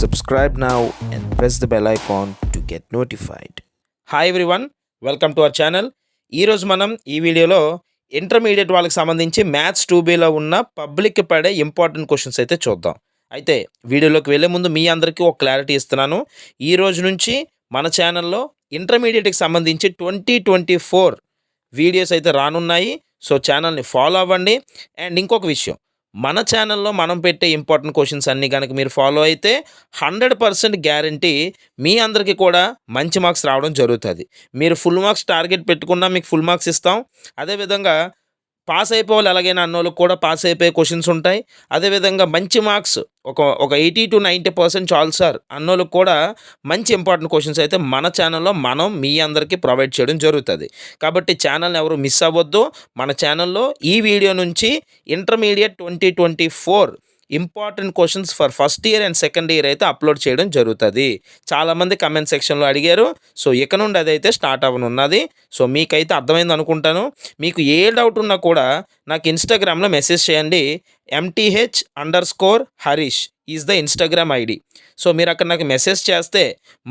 Subscribe now and press the bell icon to get notified. Hi everyone, welcome to our channel. ఈరోజు మనం ఈ వీడియోలో intermediate వాళ్ళకి సంబంధించి మ్యాథ్స్ 2Bలో ఉన్న పబ్లిక్కి పడే ఇంపార్టెంట్ క్వశ్చన్స్ అయితే చూద్దాం. అయితే వీడియోలోకి వెళ్ళే ముందు మీ అందరికీ ఒక క్లారిటీ ఇస్తున్నాను. ఈ రోజు నుంచి మన ఛానల్లో ఇంటర్మీడియట్కి సంబంధించి 2024 వీడియోస్ అయితే రానున్నాయి. సో ఛానల్ని ఫాలో అవ్వండి. అండ్ ఇంకొక విషయం, మన ఛానల్లో మనం పెట్టే ఇంపార్టెంట్ క్వశ్చన్స్ అన్నీ కనుక మీరు ఫాలో అయితే 100% గ్యారంటీ మీ అందరికీ కూడా మంచి మార్క్స్ రావడం జరుగుతుంది. మీరు ఫుల్ మార్క్స్ టార్గెట్ పెట్టుకున్నా మీకు ఫుల్ మార్క్స్ ఇస్తాం. అదేవిధంగా పాస్ అయిపోవాలి ఎలాగైనా అన్నోళ్ళకి కూడా పాస్ అయిపోయే క్వశ్చన్స్ ఉంటాయి. అదేవిధంగా మంచి మార్క్స్ ఒక 80 to 90% చాలు సార్ అన్నోళ్ళకి కూడా మంచి ఇంపార్టెంట్ క్వశ్చన్స్ అయితే మన ఛానల్లో మనం మీ అందరికీ ప్రొవైడ్ చేయడం జరుగుతుంది. కాబట్టి ఛానల్ని ఎవరు మిస్ అవ్వద్దు. మన ఛానల్లో ఈ వీడియో నుంచి intermediate 2024 important questions for first year and second year అయితే అప్లోడ్ చేయడం జరుగుతుంది. చాలామంది కమెంట్ సెక్షన్లో అడిగారు. సో ఇక నుండి అదైతే స్టార్ట్ అవ్వనున్నది. సో మీకైతే అర్థమైంది అనుకుంటాను. మీకు ఏ డౌట్ ఉన్నా కూడా నాకు ఇన్స్టాగ్రామ్లో మెసేజ్ చేయండి. MTH_Harish is the Instagram ID. So మీరు అక్కడ నాకు మెసేజ్ చేస్తే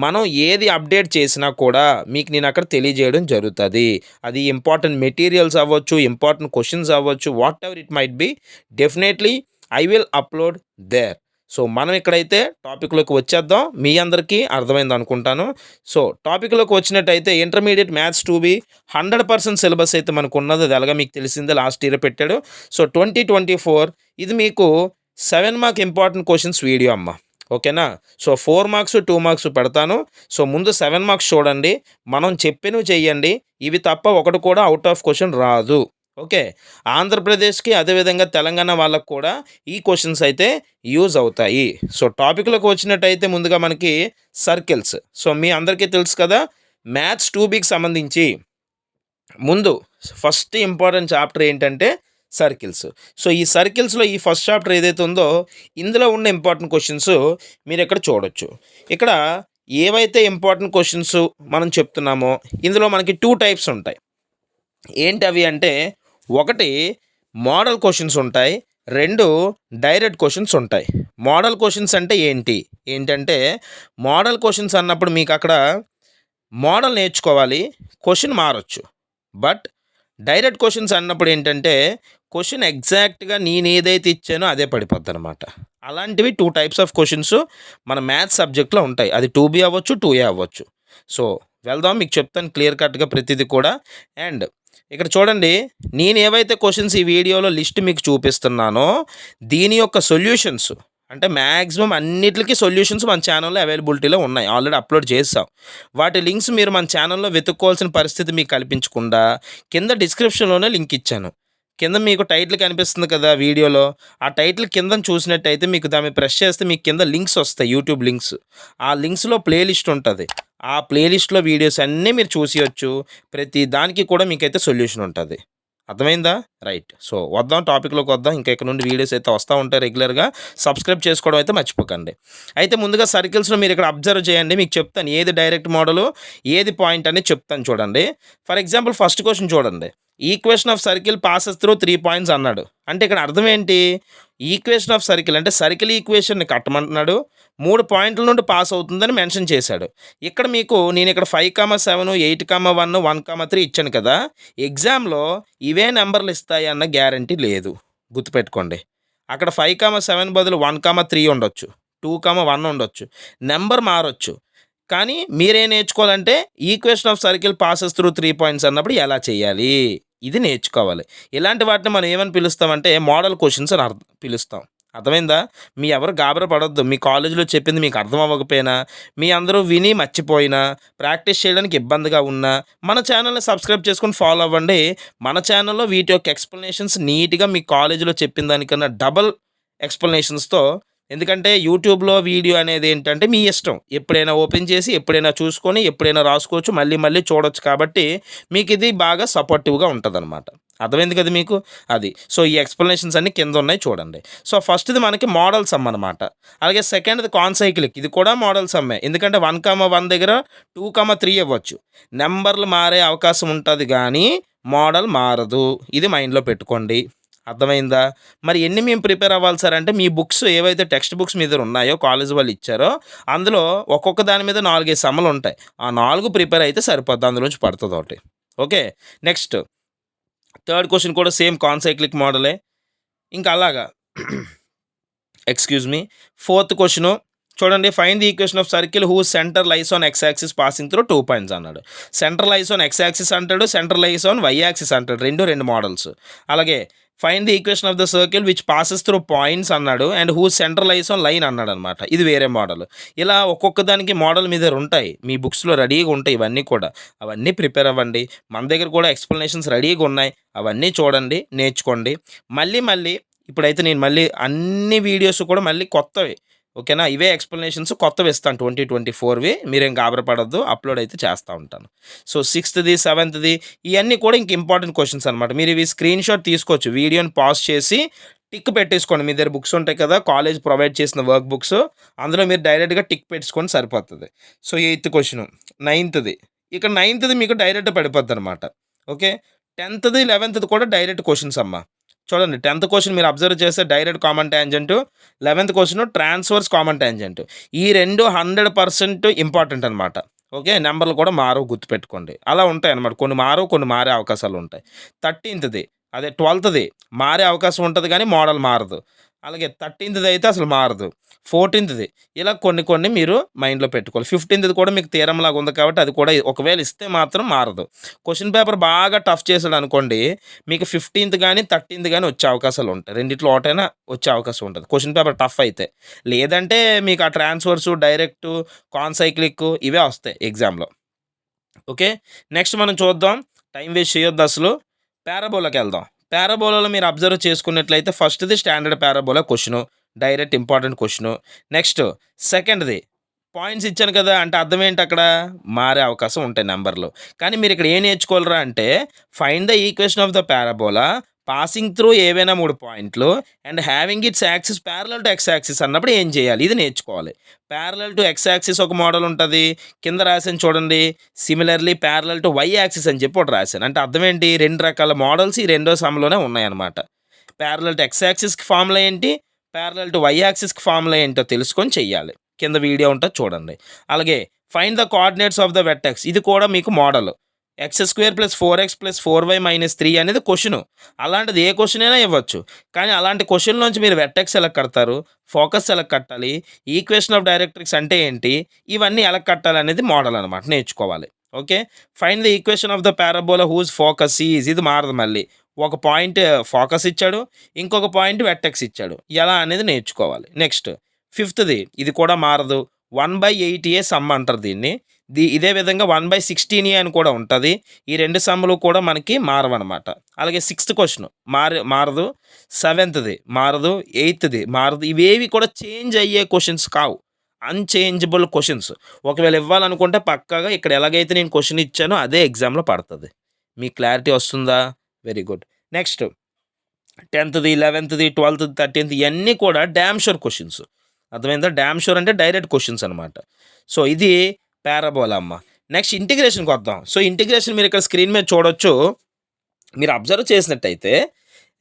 మనం ఏది అప్డేట్ చేసినా కూడా మీకు నేను అక్కడ తెలియజేయడం జరుగుతుంది. అది ఇంపార్టెంట్ మెటీరియల్స్ అవ్వచ్చు, ఇంపార్టెంట్ క్వశ్చన్స్ అవ్వచ్చు, whatever it might be, definitely I will upload there. So మనం ఇక్కడైతే టాపిక్లోకి వచ్చేద్దాం. మీ అందరికీ అర్థమైంది అనుకుంటాను. సో టాపిక్లోకి వచ్చినట్టయితే ఇంటర్మీడియట్ మ్యాథ్స్ 2B 100% సిలబస్ అయితే మనకు ఉన్నది. అది ఎలాగా మీకు తెలిసిందే, లాస్ట్ ఇయర్ పెట్టాడు. సో 2024 ఇది మీకు 7 మార్క్ ఇంపార్టెంట్ క్వశ్చన్స్ వీడియో అమ్మ, ఓకేనా. సో 4 మార్క్స్ 2 మార్క్స్ పెడతాను. సో ముందు 7 మార్క్స్ చూడండి, మనం చెప్పినవి చెయ్యండి. ఇవి తప్ప ఒకటి కూడా అవుట్ ఆఫ్ క్వశ్చన్ రాదు. ఓకే, ఆంధ్రప్రదేశ్కి అదేవిధంగా తెలంగాణ వాళ్ళకు కూడా ఈ క్వశ్చన్స్ అయితే యూజ్ అవుతాయి. సో టాపిక్లోకి వచ్చినట్టయితే ముందుగా మనకి సర్కిల్స్. సో మీ అందరికీ తెలుసు కదా, మ్యాథ్స్ 2Bకి సంబంధించి ముందు ఫస్ట్ ఇంపార్టెంట్ చాప్టర్ ఏంటంటే సర్కిల్స్. సో ఈ సర్కిల్స్లో ఈ ఫస్ట్ చాప్టర్ ఏదైతే ఉందో ఇందులో ఉన్న ఇంపార్టెంట్ క్వశ్చన్స్ మీరు ఇక్కడ చూడొచ్చు. ఇక్కడ ఏవైతే ఇంపార్టెంట్ క్వశ్చన్స్ మనం చెప్తున్నామో ఇందులో మనకి 2 టైప్స్ ఉంటాయి. ఏంటి అవి అంటే, ఒకటి మోడల్ క్వశ్చన్స్ ఉంటాయి, 2 డైరెక్ట్ క్వశ్చన్స్ ఉంటాయి. మోడల్ క్వశ్చన్స్ అంటే ఏంటంటే మోడల్ క్వశ్చన్స్ అన్నప్పుడు మీకు అక్కడ మోడల్ నేర్చుకోవాలి, క్వశ్చన్ మారచ్చు. బట్ డైరెక్ట్ క్వశ్చన్స్ అన్నప్పుడు ఏంటంటే క్వశ్చన్ ఎగ్జాక్ట్గా నేను ఏదైతే ఇచ్చానో అదే పడిపోద్ది అనమాట. అలాంటివి 2 టైప్స్ ఆఫ్ క్వశ్చన్స్ మన మ్యాథ్స్ సబ్జెక్ట్లో ఉంటాయి. అది 2B అవ్వచ్చు, 2A అవ్వచ్చు. సో వెళ్దాం, మీకు చెప్తాను క్లియర్ కట్గా ప్రతిదీ కూడా. అండ్ ఇక్కడ చూడండి, నేను ఏవైతే క్వశ్చన్స్ ఈ వీడియోలో లిస్ట్ మీకు చూపిస్తున్నానో దీని యొక్క సొల్యూషన్స్ అంటే మ్యాక్సిమం అన్నిటికీ సొల్యూషన్స్ మన ఛానల్లో అవైలబిలిటీలో ఉన్నాయి, ఆల్రెడీ అప్లోడ్ చేస్తాం. వాటి లింక్స్ మీరు మన ఛానల్లో వెతుక్కోవాల్సిన పరిస్థితి మీకు కల్పించకుండా కింద డిస్క్రిప్షన్లోనే లింక్ ఇచ్చాను. కింద మీకు టైటిల్ కనిపిస్తుంది కదా వీడియోలో, ఆ టైటిల్ కింద చూసినట్టయితే మీకు దాన్ని ప్రెస్ చేస్తే మీకు కింద లింక్స్ వస్తాయి, యూట్యూబ్ లింక్స్. ఆ లింక్స్లో ప్లేలిస్ట్ ఉంటుంది. ఆ ప్లేలిస్ట్లో వీడియోస్ అన్నీ మీరు చూసేయచ్చు. ప్రతి దానికి కూడా మీకైతే సొల్యూషన్ ఉంటుంది. అర్థమైందా? రైట్. సో వద్దాం, టాపిక్లోకి వద్దాం. ఇంకా ఇక్కడ నుండి వీడియోస్ అయితే వస్తూ ఉంటాయి రెగ్యులర్గా. సబ్స్క్రైబ్ చేసుకోవడం అయితే మర్చిపోకండి. అయితే ముందుగా సర్కిల్స్లో మీరు ఇక్కడ అబ్జర్వ్ చేయండి, మీకు చెప్తాను ఏది డైరెక్ట్ మోడలు ఏది పాయింట్ అని చెప్తాను. చూడండి, ఫర్ ఎగ్జాంపుల్ ఫస్ట్ క్వశ్చన్ చూడండి. Equation of circle passes through 3 points అన్నాడు. అంటే ఇక్కడ అర్థం ఏంటి? ఈక్వేషన్ ఆఫ్ సర్కిల్ అంటే సర్కిల్ ఈక్వేషన్ని కట్టమంటున్నాడు, 3 పాయింట్ల నుండి పాస్ అవుతుందని మెన్షన్ చేశాడు. ఇక్కడ మీకు నేను ఇక్కడ 5,7, 8,1, 1,3 ఇచ్చాను కదా. ఎగ్జామ్లో ఇవే నెంబర్లు ఇస్తాయి అన్న గ్యారంటీ లేదు, గుర్తుపెట్టుకోండి. అక్కడ 5,7 బదులు 1,3 ఉండొచ్చు, 2,1 ఉండొచ్చు, నెంబర్ మారొచ్చు. కానీ మీరేం నేర్చుకోవాలంటే equation of circle passes through 3 points అన్నప్పుడు ఎలా చేయాలి ఇది నేర్చుకోవాలి. ఇలాంటి వాటిని మనం ఏమని పిలుస్తామంటే మోడల్ క్వశ్చన్స్ అని పిలుస్తాం. అర్థమైందా? మీ ఎవరు గాబరా పడొద్దు. మీ కాలేజీలో చెప్పింది మీకు అర్థం అవ్వకపోయినా, మీ అందరూ విని మర్చిపోయినా, ప్రాక్టీస్ చేయడానికి ఇబ్బందిగా ఉన్నా మన ఛానల్ని సబ్స్క్రైబ్ చేసుకొని ఫాలో అవ్వండి. మన ఛానల్లో వీటి యొక్క ఎక్స్ప్లెనేషన్స్ నీట్గా మీ కాలేజీలో చెప్పిన దానికన్నా డబల్ ఎక్స్ప్లెనేషన్స్తో. ఎందుకంటే యూట్యూబ్లో వీడియో అనేది ఏంటంటే మీ ఇష్టం, ఎప్పుడైనా ఓపెన్ చేసి ఎప్పుడైనా చూసుకొని ఎప్పుడైనా రాసుకోవచ్చు, మళ్ళీ చూడొచ్చు. కాబట్టి మీకు ఇది బాగా సపోర్టివ్గా ఉంటుంది అనమాట. అర్థమైంది కదా మీకు? అది. సో ఈ ఎక్స్ప్లెనేషన్స్ అన్ని కింద ఉన్నాయి చూడండి. సో ఫస్ట్ది మనకి మోడల్ సమ్ అనమాట. అలాగే సెకండ్ది కాన్సైక్లిక్, ఇది కూడా మోడల్ సమ్మే. ఎందుకంటే 1,1 దగ్గర 2,3 ఇవ్వచ్చు. నెంబర్లు మారే అవకాశం ఉంటుంది కానీ మోడల్ మారదు, ఇది మైండ్లో పెట్టుకోండి. అర్థమైందా? మరి ఎన్ని మేము ప్రిపేర్ అవ్వాలి సార్ అంటే, మీ బుక్స్ ఏవైతే టెక్స్ట్ బుక్స్ మీ దగ్గర ఉన్నాయో కాలేజ్ వాళ్ళు ఇచ్చారో, అందులో ఒక్కొక్క దాని మీద 4, 5 సమ్ములుంటాయి. ఆ 4 ప్రిపేర్ అయితే సరిపోద్ది. అందులోంచి పడతది ఒకటి. ఓకే. నెక్స్ట్ థర్డ్ క్వెషన్ కూడా సేమ్ కాన్సైక్లిక్ మోడలే. ఇంకా అలాగా ఎక్స్‌క్యూజ్ మీ. ఫోర్త్ క్వెషను చూడండి. Find the equation of circle whose centre lies on X axis passing through 2 points అన్నాడు. Centre lies on X axis అంటాడు. Centre lies on Y axis అంటాడు. 2 models. అలాగే find the equation of the circle which passes through points అన్నాడు. And whose centre lies on line అన్నాడనమాట. ఇది వేరే model. ఇలా ఒక్కొక్క దానికి మోడల్ మీ దగ్గర ఉంటాయి. మీ బుక్స్‌లో రెడీగా ఉంటాయి ఇవన్నీ కూడా. అవన్నీ ప్రిపేర్ అవ్వండి. మన దగ్గర కూడా ఎక్స్‌ప్లనేషన్స్ రెడీగా ఉన్నాయి. అవన్నీ చూడండి, నేర్చుకోండి. మళ్ళీ ఇప్పుడైతే నేను మళ్ళీ అన్ని వీడియోస్ కూడా మళ్ళీ కొత్తవి. ఓకేనా? ఇవే ఎక్స్‌ప్లనేషన్స్ కొత్తవి ఇస్తాను 2024వి. మీరేం గాబరపడొద్దు. అప్‌లోడ్ అయితే చేస్తా ఉంటాను. సో, 6థ్‌ది, 7థ్‌ది ఇయన్నీ కూడా ఇంక ఇంపార్టెంట్ క్వెషన్స్ అనమాట. మీరు ఇవి స్క్రీన్‌షాట్ తీసుకోవచ్చు. వీడియోని పాజ్ చేసి టిక్ పెట్టేసుకోండి. మీ దగ్గర బుక్స్ ఉంటాయి కదా! కాలేజ్ ప్రొవైడ్ చేసిన వర్క్ బుక్స్. అందులో మీరు డైరెక్ట్‌గా టిక్ పెట్టేసుకోండి సరిపోతది. సో, 8థ్ క్వెషను. 9థ్‌ది. ఇక 9థ్‌ది మీకు డైరెక్ట్ పడిపోద్దనమాట. ఓకే. 10థ్‌ది, 11థ్‌ది కూడా డైరెక్ట్ క్వెషన్స్ అమ్మా. చూడండి 10థ్ క్వెషన్ మీరు అబ్జర్వ్ చేస్తే డైరెక్ట్ కామన్ టాంజెంట్, 11థ్ క్వెషన్ ట్రాన్స్‌వర్స్ కామన్ టాంజెంట్. ఈ 2 100% ఇంపార్టెంట్ అనమాట. ఓకే. నంబర్‌లు కూడా మారవు గుర్తుపెట్టుకోండి. అలా ఉంటాయన్నమాట. కొన్ని మారవు, కొన్ని మారే అవకాశాలుంటాయి. 13థ్‌ది అదే 12థ్‌ది మారే అవకాశం ఉంటది గానీ మోడల్ మారదు. అలాగే 13థ్‌ది అయితే అసలు మారదు. 14థ్‌ది ఇలా కొన్ని మీరు మైండ్‌లో పెట్టుకోవాలి. 15థ్‌ది కూడా మీకు థియరమ్‌లాగా ఉంది కాబట్టి అది కూడా ఒకవేళ ఇస్తే మాత్రం మారదు. క్వెషన్ పేపర్ బాగా టఫ్ చేసాడనుకోండి, మీకు 15థ్ గానీ, 13థ్ గానీ వచ్చే అవకాశాలుంటాయి. రెండిట్లో ఒకటైనా వచ్చే అవకాశం ఉంటది. క్వెషన్ పేపర్ టఫ్ అయితే. లేదంటే మీకు ఆ ట్రాన్స్‌ఫర్సు, డైరెక్టు, కాన్సైక్లిక్ ఇవే వస్తాయి ఎగ్జామ్‌లో. ఓకే. నెక్స్ట్ మనం చూద్దాం. Time waste చేయొద్దసలు. పారాబోలాకెళ్దాం. పారాబోలాలో మీరు అబ్జర్వ్ చేసుకున్నట్లయితే ఫస్ట్‌ది standard parabola question. Direct important question. Next సెకండ్‌ది పాయింట్స్ ఇచ్చాను కదా! అంటే అర్థం ఏంటక్కడ? మారే అవకాశం ఉంటాయి నంబర్‌లు. కానీ మీరిక్కడ ఏం నేర్చుకోవాలిరా అంటే find the equation of the parabola passing through ఏవైనా 3 పాయింట్లు and having its axis parallel to X axis అన్నప్పుడు ఏం చేయాలి? ఇది నేర్చుకోవాలి. పారలెల్ టు ఎక్స్ యాక్సిస్ ఒక మోడల్ ఉంటది. కింద రాసాను చూడండి. Similarly parallel to Y axis అని చెప్పి ఒకటి రాసాను. అంటే అర్థం ఏంటి? 2 రకాల మోడల్స్ ఈ రెండో సమ్‌లోనే ఉన్నాయన్నమాట. పారలెల్ టు ఎక్స్ యాక్సిస్‌కి ఫార్ములా ఏంటి? పారలెల్ టు వై యాక్సిస్‌కి ఫార్ములా ఏంటో తెలుసుకొని చెయ్యాలి. కింద వీడియో ఉంటది చూడండి. అలాగే find the coordinates of the vertex ఇది కూడా మీకు మోడల్. x² + 4x + 4y - 3 అనేది క్వెషను. అలాంటిది ఏ క్వెషన్ అయినా ఇవ్వచ్చు. కానీ అలాంటి క్వెషన్‌లోంచి మీరు వెర్టెక్స్ ఎలా కడతారు? ఫోకస్ ఎలా కట్టాలి? ఈక్వేషన్ ఆఫ్ డైరెక్ట్రిక్స్ అంటే ఏంటి? ఇవన్నీ ఎలా కట్టాలనేది మోడల్ అనమాట నేర్చుకోవాలి. Okay. Find the equation of the parabola whose focus is ఇది మారదు మళ్ళీ. ఒక పాయింట్ ఫోకస్ ఇచ్చాడు. ఇంకొక పాయింట్ వెర్టెక్స్ ఇచ్చాడు. ఎలా అనేది నేర్చుకోవాలి. నెక్స్ట్ ఫిఫ్త్‌ది ఇది కూడా మారదు. 1/8a సమ్ అంటారు దీన్ని. ఇదే విధంగా 1/16a అని కూడా ఉంటది. ఈ 2 సమ్‌లు కూడా మనకి మారవనమాట. అలాగే సిక్స్త్ క్వెషన్ మారదు. సెవెంత్‌ది మారదు. ఎయిత్‌ది మారదు. ఇవేవి కూడా చేంజ్ అయ్యే క్వెషన్స్ కావు. Unchangeable questions. ఒకవేళ ఇవ్వాలనుకుంటే పక్కాగా ఇక్కడ ఎలాగైతే నేను క్వెషన్ ఇచ్చానో అదే ఎగ్జామ్‌లో పడతది. మీకు క్లారిటీ వస్తుందా? Very good. నెక్స్ట్ 10థ్‌ది, 11థ్‌ది, 12థ్, 13థ్ ఇయన్నీ కూడా డామ్ షూర్ క్వెషన్స్. అర్థమైందా? డామ్ షూర్ అంటే డైరెక్ట్ క్వెషన్స్ అనమాట. సో, ఇది పారాబోలా అమ్మ. నెక్స్ట్ ఇంటిగ్రేషన్‌కొద్దాం. సో, ఇంటిగ్రేషన్ మీరు ఇక్కడ స్క్రీన్ మీద చూడొచ్చు. మీరు అబ్జర్వ్ చేసినట్టయితే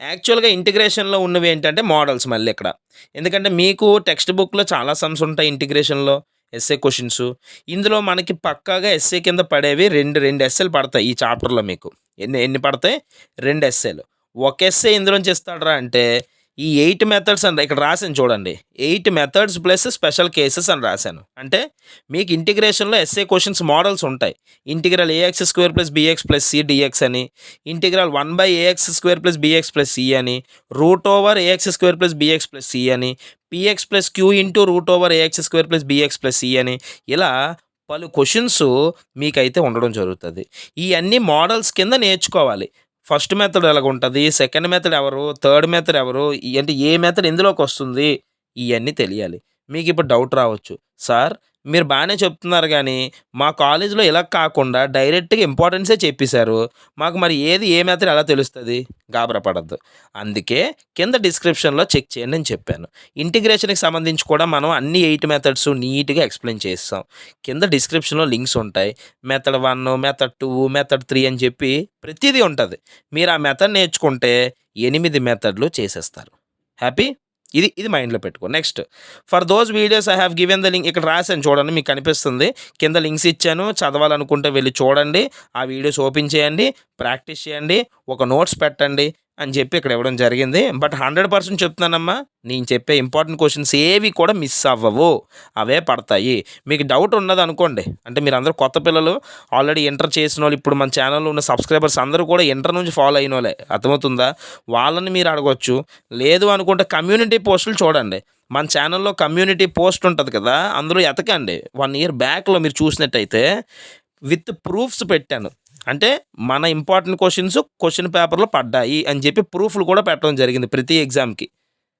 యాక్చువల్‌గా ఇంటిగ్రేషన్‌లో ఉన్నవి ఏంటంటే మోడల్స్ మళ్ళీ ఇక్కడ. ఎందుకంటే మీకు టెక్స్ట్ బుక్‌లో చాలా సమ్స్ ఉంటాయి ఇంటిగ్రేషన్‌లో. Essay questions. ఇందులో మనకి పక్కాగా ఎస్సే కింద పడేవి 2 ఎస్సేలు పడతాయి ఈ చాప్టర్‌లో మీకు. ఎన్ని పడతాయి? 2 ఎస్సేలు. ఒక ఎస్సే ఎందులోంచి ఇస్తాడురా అంటే ఈ 8 మెథడ్స్ అని ఇక్కడ రాసాను చూడండి. 8 మెథడ్స్ ప్లస్ స్పెషల్ కేసెస్ అని రాసాను. అంటే మీకు ఇంటిగ్రేషన్‌లో ఎస్సే క్వెషన్స్ మోడల్స్ ఉంటాయి. Integral ax² + bx + c dx అని, ఇంటిగ్రల్ 1/ax² + bx + c అని, √ax² + bx + c అని, px + q into √ax² + bx + c అని ఇలా పలు క్వెషన్స్ మీకైతే ఉండడం జరుగుతది. ఇయన్నీ మోడల్స్ కింద నేర్చుకోవాలి. ఫస్ట్ మెథడ్ ఎలాగుంటది? సెకండ్ మెథడ్ ఎవరు? థర్డ్ మెథడ్ ఎవరు? అంటే ఏ మెథడ్ ఎందులోకొస్తుంది? ఇయన్నీ తెలియాలి. మీకిప్పుడు డౌట్ రావచ్చు. సార్ మీరు బాగానే చెప్తున్నారు గానీ, మా కాలేజీలో ఇలా కాకుండా డైరెక్ట్‌గా ఇంపార్టెన్సే చెప్పేశారు. మాకు మరి ఏది ఏ మెథడ్ ఎలా తెలుస్తది? గాబరా పడొద్దు. అందుకే కింద డిస్క్రిప్షన్‌లో చెక్ చేయండి అని చెప్పాను. ఇంటిగ్రేషన్‌కి సంబంధించి కూడా మనం అన్ని 8 మెథడ్స్ నీట్‌గా ఎక్స్‌ప్లెయిన్ చేసేసాం. కింద డిస్క్రిప్షన్‌లో లింక్స్ ఉంటాయి. మెథడ్ 1, మెథడ్ 2, మెథడ్ 3 అని చెప్పి ప్రతీదీ ఉంటది. మీరు ఆ మెథడ్ నేర్చుకుంటే 8 మెథడ్‌లు చేసేస్తారు. హ్యాపీ? ఇది మైండ్‌లో పెట్టుకో. Next for those videos I have given the link ఇక్కడ రాసాను చూడండి మీకు కనిపిస్తుంది. కింద లింక్స్ ఇచ్చాను. చదవాలనుకుంటే వెళ్లి చూడండి. ఆ వీడియోస్ ఓపెన్ చేయండి. ప్రాక్టీస్ చేయండి. ఒక నోట్స్ పెట్టండి అని చెప్పి ఇక్కడ ఇవ్వడం జరిగింది. బట్ 100% చెప్తున్నానమ్మా. నేను చెప్పే ఇంపార్టెంట్ క్వెషన్స్ ఏవి కూడా మిస్ అవ్వవు. అవే పడతాయి. మీకు డౌట్ ఉన్నదనుకోండి. అంటే మీరందరూ కొత్త పిల్లలు ఆల్రెడీ ఇంటర్ చేసినోళ్ళు ఇప్పుడు మన ఛానల్‌లో ఉన్న సబ్స్క్రైబర్స్ అందరూ కూడా ఇంటర్ నుంచి ఫాలో అయినోళ్ళే. అర్థమవుతుందా? వాళ్ళని మీరు అడగొచ్చు. లేదు అనుకుంటే కమ్యూనిటీ పోస్టులు చూడండి. మన ఛానల్‌లో కమ్యూనిటీ పోస్ట్ ఉంటది కదా! అందులో ఎతకండి. 1 ఇయర్ బ్యాక్‌లో మీరు చూసినట్టయితే విత్ ప్రూఫ్స్ పెట్టాను. అంటే మన ఇంపార్టెంట్ క్వెషన్ పేపర్‌లో పడ్డాయి అని చెప్పి ప్రూఫ్‌లు కూడా పెట్టడం జరిగింది ప్రతి ఎగ్జామ్‌కి.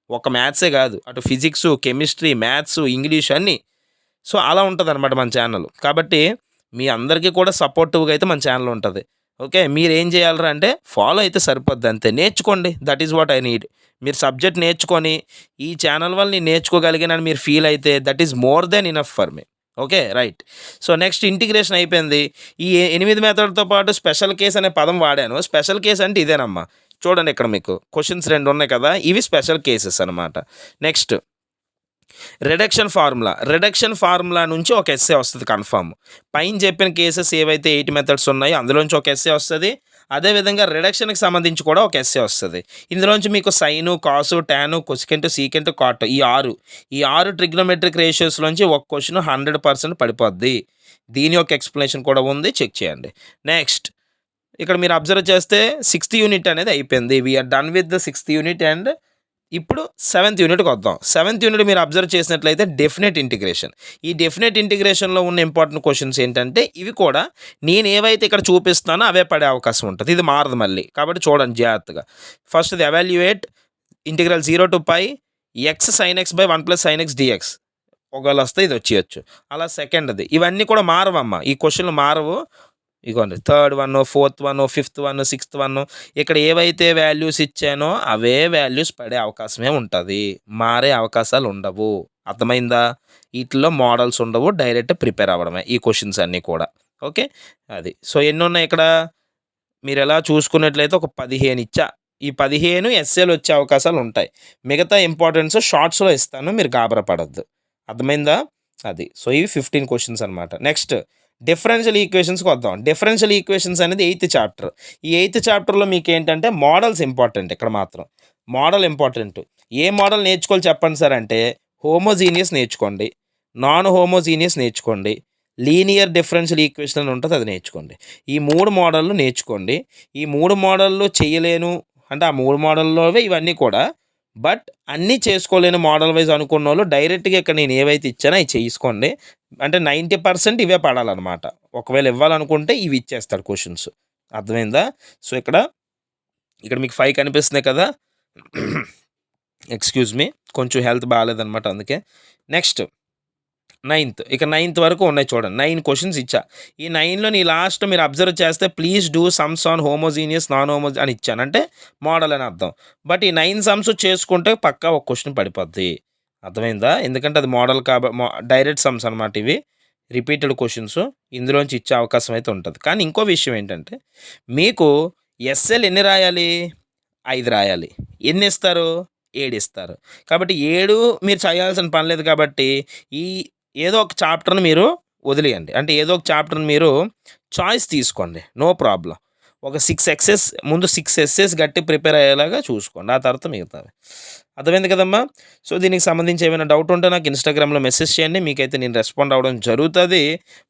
ఒక మ్యాథ్సే కాదు. అటు ఫిజిక్సు, కెమిస్ట్రీ, మ్యాథ్స్, ఇంగ్లీష్ అన్నీ. సో, అలా ఉంటదనమాట మన ఛానల్. కాబట్టి మీ అందరికీ కూడా సపోర్టివ్‌గా అయితే మన ఛానల్ ఉంటది. ఓకే. మీరేం చేయాలిరా అంటే ఫాలో అయితే సరిపోద్ది అంతే. నేర్చుకోండి. That is what I need. మీరు సబ్జెక్ట్ నేర్చుకొని ఈ ఛానల్ వల్ల నేను నేర్చుకోగలిగానని మీరు ఫీల్ అయితే that is more than enough for me. Okay. Right. So, next integration అయిపోయింది. ఈ 8 మెథడ్‌తో పాటు స్పెషల్ కేస్ అనే పదం వాడాను. స్పెషల్ కేస్ అంటే ఇదేనమ్మా. చూడండి ఇక్కడ మీకు క్వెషన్స్ 2 ఉన్నాయి కదా! ఇవి స్పెషల్ కేసెస్ అనమాట. నెక్స్ట్ రిడక్షన్ ఫార్ములా నుంచి ఒక ఎస్సే వస్తది కన్ఫర్మ్. పైన చెప్పిన కేసెస్ ఏవైతే 8 మెథడ్స్ ఉన్నాయో అందులోంచి ఒక ఎస్సే వస్తది. అదేవిధంగా రిడక్షన్‌కి సంబంధించి కూడా ఒక ఎస్సే వస్తది. ఇందులోంచి మీకు సైను, కాసు, టాను, కొసెకెంట్, సీకెంట్, కాట్ ఈ 6 ట్రిగ్నోమెట్రిక్ రేషియోస్‌లోంచి ఒక క్వెషన్ 100% పడిపోద్ది. దీని యొక్క ఎక్స్‌ప్లనేషన్ కూడా ఉంది. చెక్ చేయండి. నెక్స్ట్ ఇక్కడ మీరు అబ్జర్వ్ చేస్తే 6థ్ యూనిట్ అనేది అయిపోయింది. We are done with the 6థ్ యూనిట్ అండ్ ఇప్పుడు 7థ్ యూనిట్‌కి వద్దాం. 7థ్ యూనిట్ మీరు అబ్జర్వ్ చేసినట్లయితే డెఫినెట్ ఇంటిగ్రేషన్. ఈ డెఫినెట్ ఇంటిగ్రేషన్‌లో ఉన్న ఇంపార్టెంట్ క్వెషన్స్ ఏంటంటే ఇవి కూడా నేను ఏవైతే ఇక్కడ చూపిస్తున్నానో అవే పడే అవకాశం ఉంటది. ఇది మారదు మళ్ళీ. కాబట్టి చూడండి జాగ్రత్తగా. ఫస్ట్‌ది evaluate integral 0 to pi X sine X by 1 plus sine X DX. ఒకవేళ వస్తే ఇది వచ్చేయొచ్చు. అలా సెకండ్‌ది ఇవన్నీ కూడా మారవమ్మా. ఈ క్వెషన్‌లు మారవు. ఇగోండి third one, fourth one, fifth one, sixth one ఇక్కడ ఏవైతే వాల్యూస్ ఇచ్చానో అవే వాల్యూస్ పడే అవకాశమే ఉంటది. మారే అవకాశాలు ఉండవు. అర్థమైందా? ఈటిల్లో మోడల్స్ ఉండవు. డైరెక్ట్ ప్రిపేర్ అవ్వడమే ఈ క్వెషన్స్ అన్నీ కూడా. ఓకే. అది. సో, ఎన్నున్నాయి ఇక్కడ? మీరెలా చూసుకున్నట్లయితే ఒక 15 ఇచ్చా. ఈ 15 ఎస్సేలు వచ్చే అవకాశాలు ఉంటాయి. మిగతా ఇంపార్టెన్స్ షార్ట్స్‌లో ఇస్తాను. మీరు గాబరా పడొద్దు. అర్థమైందా? అది. సో, ఇవి 15 క్వెషన్స్ అనమాట. నెక్స్ట్ డిఫరెన్షియల్ ఈక్వేషన్స్‌కి వద్దాం. డిఫరెన్షియల్ ఈక్వేషన్స్ అనేది 8థ్ చాప్టర్. ఈ 8థ్ చాప్టర్‌లో మీకేంటంటే మోడల్స్ ఇంపార్టెంట్ ఇక్కడ మాత్రం. Model important. ఏ మోడల్ నేర్చుకోవాలి చెప్పండి సార్ అంటే హోమోజీనియస్ నేర్చుకోండి. నాన్ హోమోజీనియస్ నేర్చుకోండి. లీనియర్ డిఫరెన్షియల్ ఈక్వేషన్ అని ఉంటది అది నేర్చుకోండి. ఈ 3 మోడల్‌లు నేర్చుకోండి. ఈ 3 మోడల్‌లు చేయలేను అంటే ఆ 3 మోడల్‌లోవే ఇవన్నీ కూడా. బట్ అన్నీ చేసుకోలేని మోడల్ వైస్ అనుకున్నోళ్ళు డైరెక్ట్‌గా ఇక్కడ నేను ఏవైతే ఇచ్చానో అయి చేసుకోండి. అంటే 90% ఇవే పడాలనమాట. ఒకవేళ ఇవ్వాలనుకుంటే ఇవి ఇచ్చేస్తాడు క్వెషన్స్. అర్థమైందా? సో, ఇక్కడ మీకు 5 కనిపిస్తున్నాయి కదా! Excuse me. కొంచెం హెల్త్ బాలేదనమాట అందుకే. నెక్స్ట్ ఇక 9థ్ వరకు ఉన్నాయి చూడండి. 9 క్వెషన్స్ ఇచ్చా. ఈ 9లో లాస్ట్ మీరు అబ్జర్వ్ చేస్తే please do sums on homogeneous, non అని ఇచ్చాను. అంటే మోడల్ అని అర్థం. బట్ ఈ 9 సమ్స్ చేసుకుంటే పక్కా ఒక క్వెషన్ పడిపోద్ది. అర్థమైందా? ఎందుకంటే అది మోడల్ డైరెక్ట్ సమ్స్ అనమాట ఇవి. రిపీటెడ్ క్వెషన్స్ ఇందులోంచి ఇచ్చే అవకాశం అయితే ఉంటది. కానీ ఇంకో విషయం ఏంటంటే మీకు ఎస్ఎల్ ఎన్ని రాయాలి? 5 రాయాలి. ఎన్ని ఇస్తారు? 7 ఇస్తారు. కాబట్టి 7 మీరు చేయాల్సిన పని లేదు కాబట్టి ఈ ఏదో ఒక చాప్టర్‌ని మీరు వదిలేయండి. అంటే ఏదో ఒక చాప్టర్‌ని మీరు చాయిస్ తీసుకోండి. No problem. ఒక 6 ఎస్సేస్ గట్టిగా ప్రిపేర్ అయ్యేలాగా చూసుకోండి. ఆ తర్వాత మిగతావి. అర్థమైంది కదమ్మా! సో, దీనికి సంబంధించి ఏమైనా డౌట్ ఉంటే నాకు ఇన్‌స్టాగ్రామ్‌లో మెసేజ్ చేయండి. మీకైతే నేను రెస్పాండ్ అవ్వడం జరుగుతది.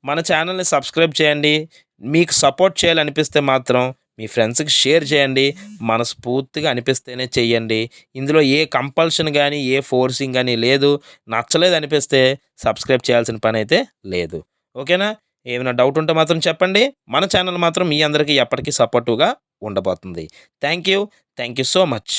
మన ఛానల్‌ని సబ్స్క్రైబ్ చేయండి. మీకు సపోర్ట్ చేయాలనిపిస్తే మాత్రం మీ ఫ్రెండ్స్‌కి షేర్ చేయండి. మనస్ఫూర్తిగా అనిపిస్తేనే చెయ్యండి. ఇందులో ఏ కంపల్షన్ గానీ, ఏ ఫోర్సింగ్ గానీ లేదు. నచ్చలేదనిపిస్తే సబ్స్క్రైబ్ చేయాల్సిన పనైతే లేదు. ఓకేనా? ఏమైనా డౌట్ ఉంటే మాత్రం చెప్పండి. మన ఛానల్ మాత్రం మీ అందరికీ ఎప్పటికీ సపోర్టివ్‌గా ఉండబోతుంది. Thank you so much.